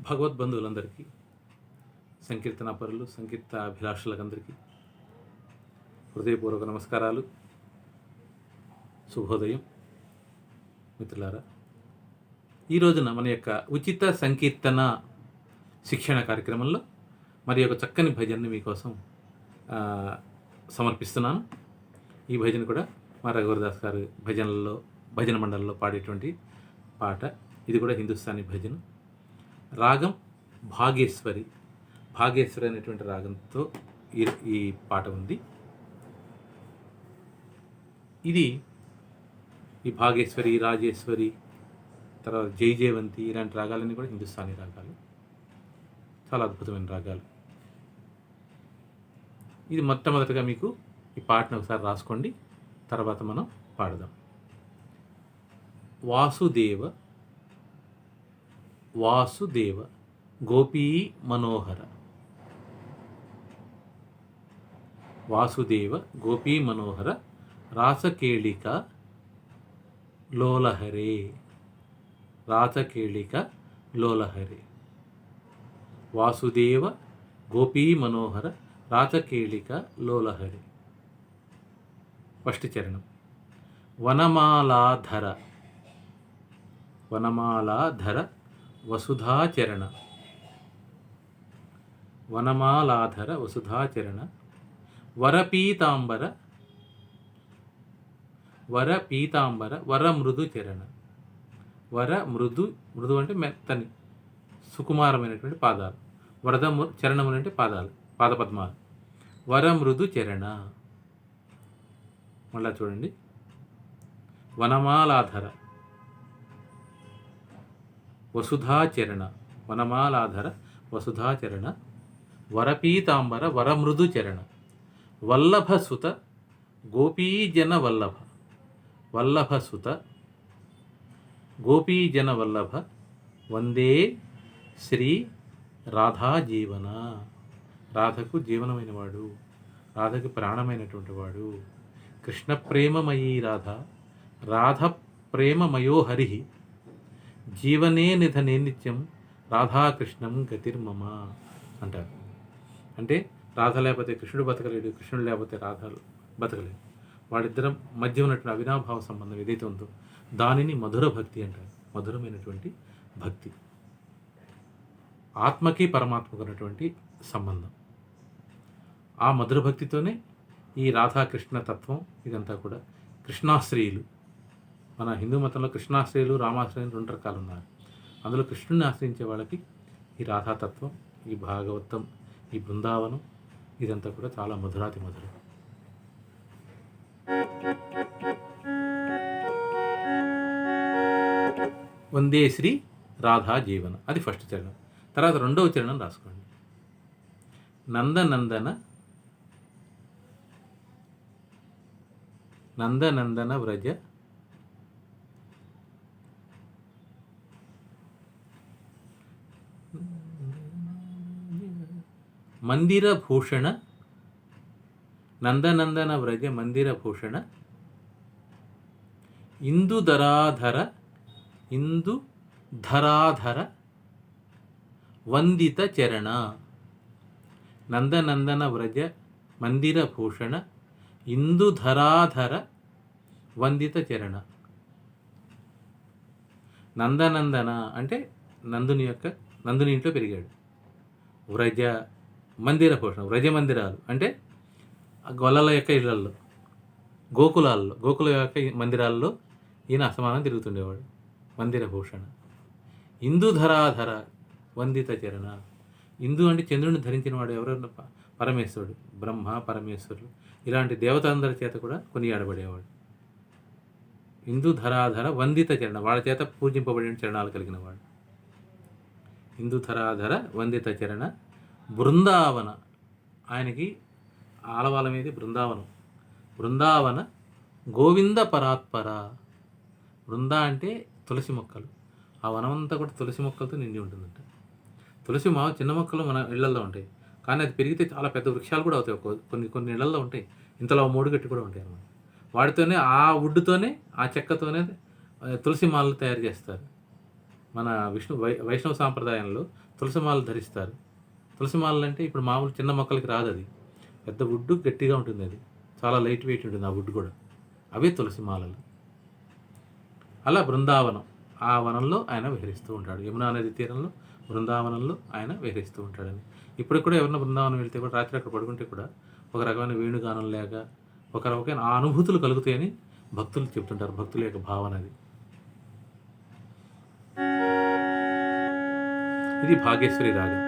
భగవద్బంధువులందరికీ, సంకీర్తన పరులు, సంకీర్త అభిలాషులకందరికీ హృదయపూర్వక నమస్కారాలు. శుభోదయం మిత్రులారా. ఈ రోజున మన యొక్క ఉచిత సంకీర్తన శిక్షణ కార్యక్రమంలో మరి ఒక చక్కని భజనని మీకోసం సమర్పిస్తున్నాను. ఈ భజన కూడా మా రఘువరదాస్ గారు భజన మండలిలో పాడేటువంటి పాట. ఇది కూడా హిందుస్థానీ భజన. రాగం భాగేశ్వరి అనేటువంటి రాగంతో ఈ పాట ఉంది. ఇది ఈ భాగేశ్వరి, రాజేశ్వరి, తర్వాత జయజయవంతి ఇలాంటి రాగాలన్నీ కూడా హిందుస్థానీ రాగాలు. చాలా అద్భుతమైన రాగాలు. ఇది మొట్టమొదటిగా మీకు ఈ పాటను ఒకసారి రాసుకోండి, తర్వాత మనం పాడదాం. వాసుదేవ గోపీ మనోహర, వాసుదేవ గోపీ మనోహర రాసకేళిక లోలహరే, రాసకేళిక లోలహరే. వాసుదేవ గోపీ మనోహర రాసకేళిక లోలహరే. ఫస్ట్ చరణం. వనమాలాధర వసుధాచరణ, వనమాలాధర వసుధాచరణ. వరపీతాంబర వరమృదు చరణ. మృదు అంటే మెత్తని సుకుమారమైనటువంటి పాదాలు. చరణములు అంటే పాదాలు, పాదపద్మాలు. వరమృదు చరణ. మళ్ళా చూడండి. వనమాలాధర వసుధాచరణ, వనమాలాధర వసుధాచరణ. వరపీతాంబర వరమృదు చరణ. వల్లభసుత గోపీజన వల్లభ, వల్లభసుత గోపీజన వల్లభ. వందే శ్రీ రాధా జీవన, రాధకు జీవనమైన వాడు, రాధకు ప్రాణమైనటువంటి వాడు. కృష్ణ ప్రేమమయీ రాధ, రాధ ప్రేమమయో హరి. జీవనే నిధనే నిత్యం రాధాకృష్ణం గతిర్మమ అంటారు. అంటే రాధ లేకపోతే కృష్ణుడు బతకలేడు, కృష్ణుడు లేకపోతే రాధ బతకలేడు. వాళ్ళిద్దరం మధ్య ఉన్నటువంటి అవినాభావ సంబంధం ఏదైతే ఉందో దానిని మధుర భక్తి అంటారు. మధురమైనటువంటి భక్తి, ఆత్మకి పరమాత్మకు ఉన్నటువంటి సంబంధం. ఆ మధుర భక్తితోనే ఈ రాధాకృష్ణ తత్వం ఇదంతా కూడా. కృష్ణాశ్రయులు, మన హిందూ మతంలో కృష్ణాశ్రయులు, రామాశ్రయులు 2 రకాలు ఉన్నారు. అందులో కృష్ణుని ఆశ్రయించే వాళ్ళకి ఈ రాధాతత్వం, ఈ భాగవతం, ఈ బృందావనం ఇదంతా కూడా చాలా మధురాతి మధురం. వందే శ్రీ రాధా జీవన, అది ఫస్ట్ చరణం. తర్వాత రెండవ చరణం రాసుకోండి. నందనందన వ్రజ మందిరభూషణ, నందనందన వ్రజ మందిరభూషణ. ఇందుధరాధర వందిత చరణ. నందనందన వ్రజ మందిరభూషణ ఇందుధరాధర వందిత చరణ. నందనందన అంటే నందుని ఇంట్లో పెరిగాడు. వ్రజ మందిర భూషణ, వ్రజ మందిరాలు అంటే గొల్లల యొక్క ఇళ్లల్లో, గోకుల యొక్క మందిరాల్లో ఈయన అసమానం తిరుగుతుండేవాడు. మందిర భూషణ. ఇందుధరాధర వందిత చరణ. ఇందు అంటే చంద్రుని ధరించిన వాడు ఎవరన్నా పరమేశ్వరుడు, బ్రహ్మ, పరమేశ్వరుడు ఇలాంటి దేవతలందరి చేత కూడా కొనియాడబడేవాడు. ఇందుధరాధర వందిత చరణ, వాళ్ళ చేత పూజింపబడిన చరణాలు కలిగిన వాడు. ఇందుధరాధర వందిత చరణ. బృందావన, ఆయనకి ఆలవాలం ఏది? బృందావనం. బృందావన గోవింద పరాత్పర. బృంద అంటే తులసి మొక్కలు. ఆ వనమంతా కూడా తులసి మొక్కలతో నిండి ఉంటుందంట. తులసి చిన్న మొక్కలు మన ఇళ్లల్లో ఉంటాయి, కానీ అది పెరిగితే చాలా పెద్ద వృక్షాలు కూడా అవుతాయి. కొన్ని ఇళ్లల్లో ఉంటాయి, ఇంతలో 3 గట్టి కూడా ఉంటాయి అన్నమాట. వాటితోనే, ఆ వుడ్తోనే, ఆ చెక్కతోనే తులసి మాలలు తయారు చేస్తారు. మన వైష్ణవ సాంప్రదాయంలో తులసిమాలలు ధరిస్తారు. తులసిమాలలు అంటే ఇప్పుడు మామూలు చిన్న మొక్కలకి రాదు, అది పెద్ద వుడ్డు, గట్టిగా ఉంటుంది, అది చాలా లైట్ వెయిట్ ఉంటుంది ఆ వుడ్ కూడా. అవే తులసిమాలలు. అలా బృందావనం, ఆ వనంలో ఆయన విహరిస్తూ ఉంటాడు. యమునా నది తీరంలో బృందావనంలో ఆయన విహరిస్తూ ఉంటాడని. ఇప్పుడు కూడా ఎవరైనా బృందావనం వెళ్తే కూడా రాత్రి అక్కడ పడుకుంటే కూడా ఒక రకమైన వేణుగానం లేక ఒక రకమైన ఆ అనుభూతులు కలుగుతాయని భక్తులు చెప్తుంటారు. భక్తుల యొక్క భావన అది. ఇది భాగ్యశ్వరి రాగం.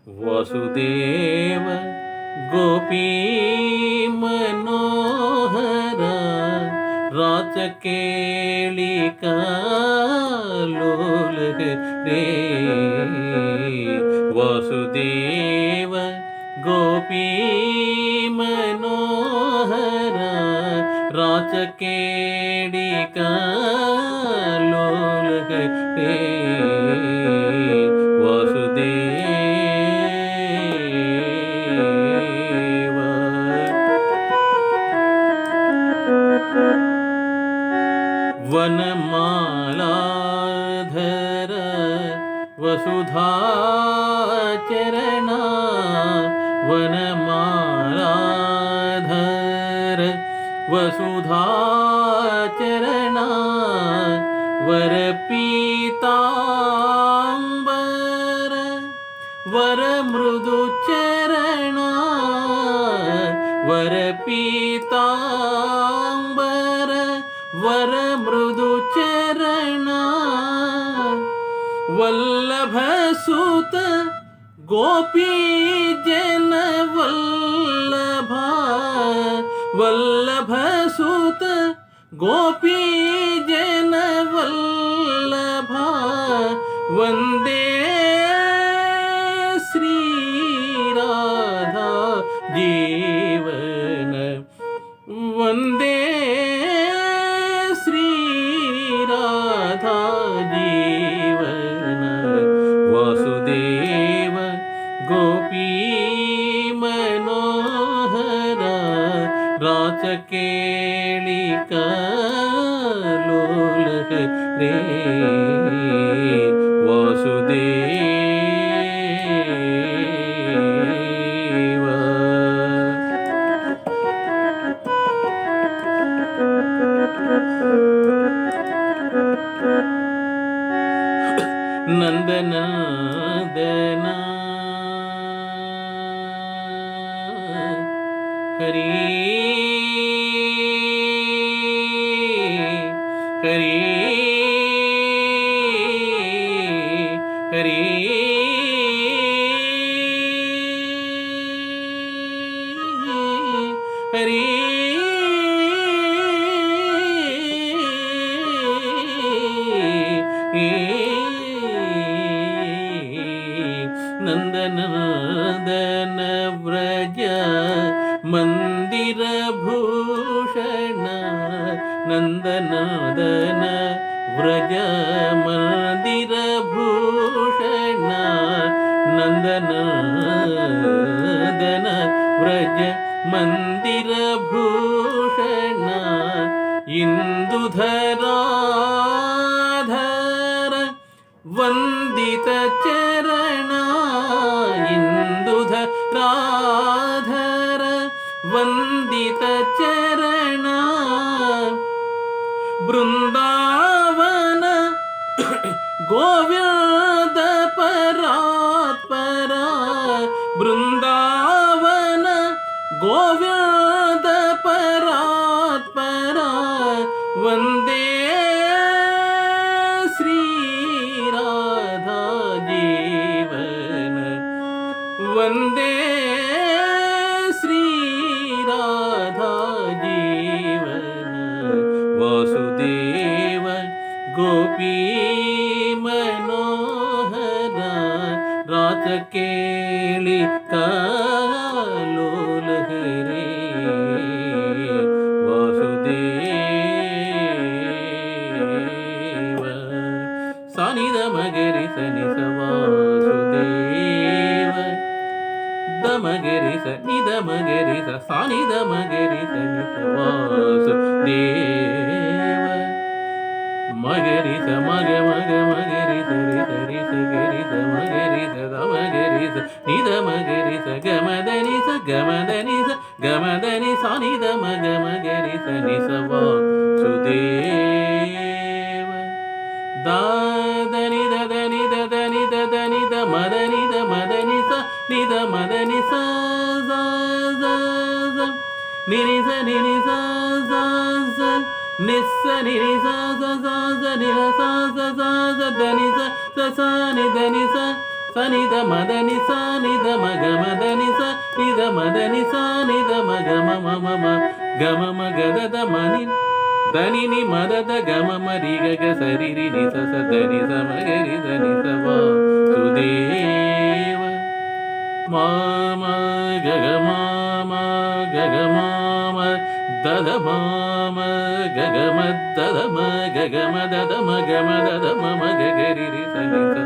వాసుదేవ గోపీ మనోహర రాచకేళికాలోల రే వాసుదేవ గోపీ మనోహర రాచకేళికాలోల రే వాసుదేవ. వనమాలాధర వసుధాచరణ వనమాలాధర వసుధాచరణ వరపీతాంబర వరమృదుచరణ వరపీతాంబర వరమృదుచరణ వల్లభసుత గోపీజన వల్లభ వల్లభసుత గోపీజన వల్లభ వందే శ్రీరాధా జీవన వందే శ్రీరాధా జీవన వాసుదేవ గోపీ మనోహర రాచకేళికాలోల రే వాసుదేవ. నందనాదన హరి హరి హరి హరి నందనాదన వ్రజ మందిర భూషణ నందనాదన వ్రజ మందిర భూషణ నందనాదన వ్రజ మందిర భూషణ ఇందుధరాధర వందిత చరణ ఇందుధరాధర వందిత చరణ బృందావన గోవింద పరాత్పర బృందావన గోవింద పరాత్పర వందే శ్రీరాధా జీవన వందే శ్రీరాధా జీవన వాసుదేవ గోపీ మనోహర రాచకేళికాలోల రే వాసుదేవ. సానిద మగరి సని వాసుదేవ దమగరి స నిద మగరి స సానిద మగరి సని వాసుదేవ మగరి స మగ మగ మగరి సరి సరి స గరి స మగరి స దమగరి స నిద మగరి స గమదని స గమదని స గమదని సానిద మగ మగరి స ని స వాసుదేవ దాదని దదని దదని దదని ద మదని ద మదని స నిద మదని స జ జ జ నిని స నిని స జ జ నిస్స నిని స జ జ జ నిర స జ జ జ దని స స స ని దని స సనిద మదని సానిద మగ మదని సనిద మదని సానిద మగ మమ మమ గమ మగద మని ధనిని మదద గమ మరి గగ సరిరి ని స ధని సమగరి ధని సవ సుదేవ మామ గగ మామ గగ మామ దద మామ గగ మదద మ గగ మదద మ గమ దద మమ గగరి రి సని స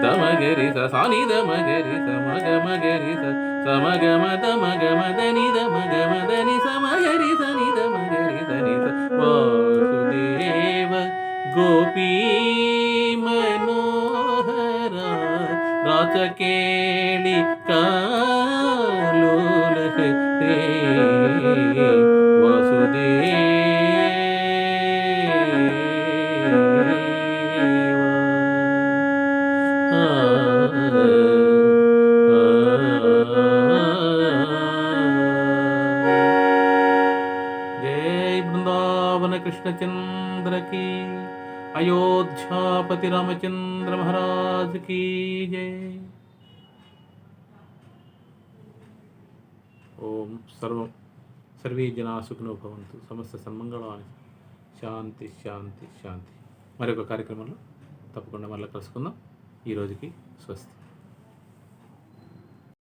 దమగరి స సాని దమగరి స మగ మగరి స సమగ మద మగ మదని దమగ మదని సమగరి సని దమగరి సని స వాసుదేవ గోపీ మనోహర రాచకేళి కాలోల హే जय वृंदावन कृष्ण चंद्र की, अयोध्यापति रामचंद्र महाराज की जय। ओम सर्वे जना सुखिनो भवन्तु, समस्त सन्मंगళాని, శాంతి శాంతి శాంతి। మరొక కార్యక్రమంలో తప్పకుండా మళ్ళీ కలుసుకుందాం। ఈ రోజుకి స్వస్తి।